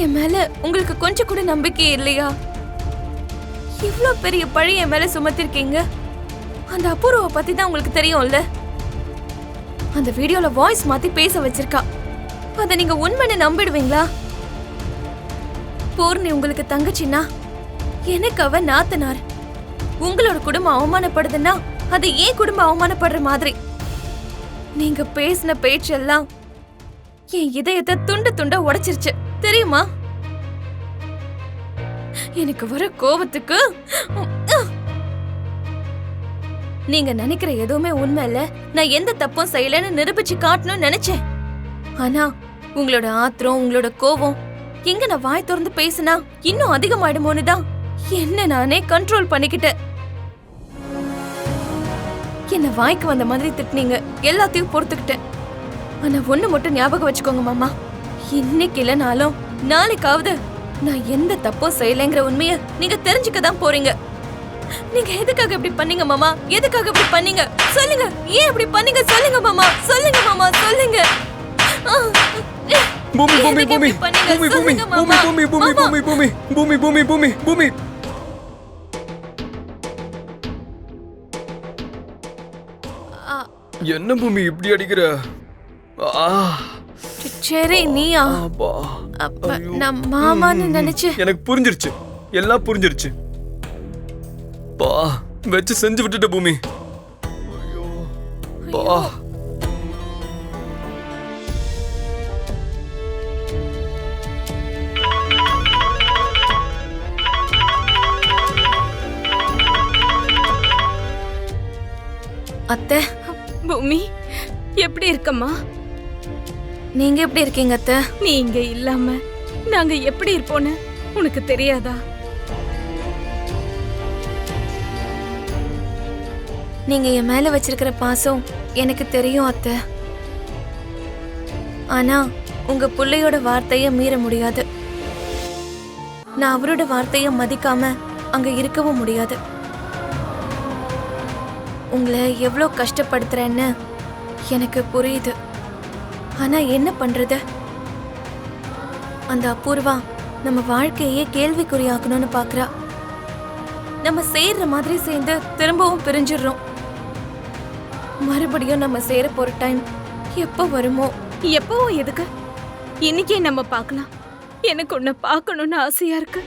என் மேல உங்களுக்கு கொஞ்சம் கூட நம்பிக்கை இல்லையா? இவ்ளோ பெரிய பழி என் மேல சுமத்திருக்கீங்க. அந்த அபூர்வ பத்தி தான் உங்களுக்கு தெரியும்ல. அந்த வீடியோல வாய்ஸ் மாத்தி பேச வச்சிருக்கா. அத நீங்க உண்மைன்னு நம்பிடுவீங்களா? பூர்ணி உங்களுக்கு தங்கச்சின்னா எனக்கு அவ நாத்தனார். உங்களோட குடும்பம் அவமானப்படுதுன்னா அது ஏன் குடும்பம் அவமானப்படுற மாதிரி. நீங்க பேசின பேச்செல்லாம் என் இதயத்தை துண்டு துண்டா உடைச்சிருச்சு தெரியுமா? எனக்கு வர கோபத்துக்கு நீங்க நினைக்கிற எதுவுமே உண்மை இல்ல. நான் எந்த தப்பும் செய்யலன்னு நிரூபிச்சு காட்டணும்னு நினைச்சேன். ஆனா உங்களோட ஆத்திரம், உங்களோட கோபம் எங்க நான் வாய் திறந்து பேசினா இன்னும் அதிகமாயிடுமோன்னு தான் என்ன நானே கண்ட்ரோல் பண்ணிக்கிட்டேன். என்ன வாய்க்கு வந்த மாதிரி திட்டினீங்க, எல்லாத்தையும் பொறுத்துக்கிட்டேன். ஆனா ஒண்ணு மட்டும் ஞாபகம் வச்சுக்கோங்க மாமா, இன்னைக்கு இல்லனாலும் நாளைக்காவது நான் எந்த தப்பும் செய்யலைங்கிற உண்மைய நீங்க தெரிஞ்சுக்க தான் போறீங்க. நீங்க எதுக்காக இப்படி பண்ணீங்க மாமா? எதுக்காக இப்படி பண்ணீங்க சொல்லுங்க. ஏன் இப்படி பண்ணீங்க சொல்லுங்க மாமா, சொல்லுங்க மாமா, சொல்லுங்க. பூமி பூமி பூமி பூமி பூமி பூமி பூமி பூமி பூமி பூமி பூமி பூமி பூமி. என்ன பூமி இப்படி அடிக்கிற? சரி நீயா? நான் மாமான்னு நினைச்சு. எனக்கு புரிஞ்சிருச்சு, எல்லாம் புரிஞ்சிருச்சு. பா வச்சு செஞ்சு விட்டுட்ட பூமி. பா அத்தை. பூமி எப்படி இருக்கம்மா? நீங்க எப்படி இருக்கீங்க அத்தை? நீங்க இல்லாம நாங்க எப்படி இருப்போன்னு உனக்கு தெரியாதா? நீங்க என் மேல வச்சிருக்கிற பாசம் எனக்கு தெரியும் அத்தை. ஆனா உங்க புள்ளையோட வார்த்தைய மீற முடியாது. நான் அவரோட வார்த்தைய மதிக்காம அங்க இருக்கவும் முடியாது. உங்களை எவ்வளவு கஷ்டப்படுத்துறேன்னு எனக்கு புரியுது. ஆனா என்ன பண்றது? அந்த அபூர்வா நம்ம வாழ்க்கையே கேள்விக்குறியாக்கணும்னு பாக்குறா. நம்ம சேர்ற மாதிரி சேர்ந்து திரும்பவும் பிரிஞ்சிடுறோம். மறுபடியும் நம்ம சேர போற டைம் எப்போ வருமோ? எப்பவும் எதுக்கு? இன்னைக்கே நம்ம பார்க்கலாம். எனக்கு உன்னை பார்க்கணும்னு ஆசையா இருக்கு.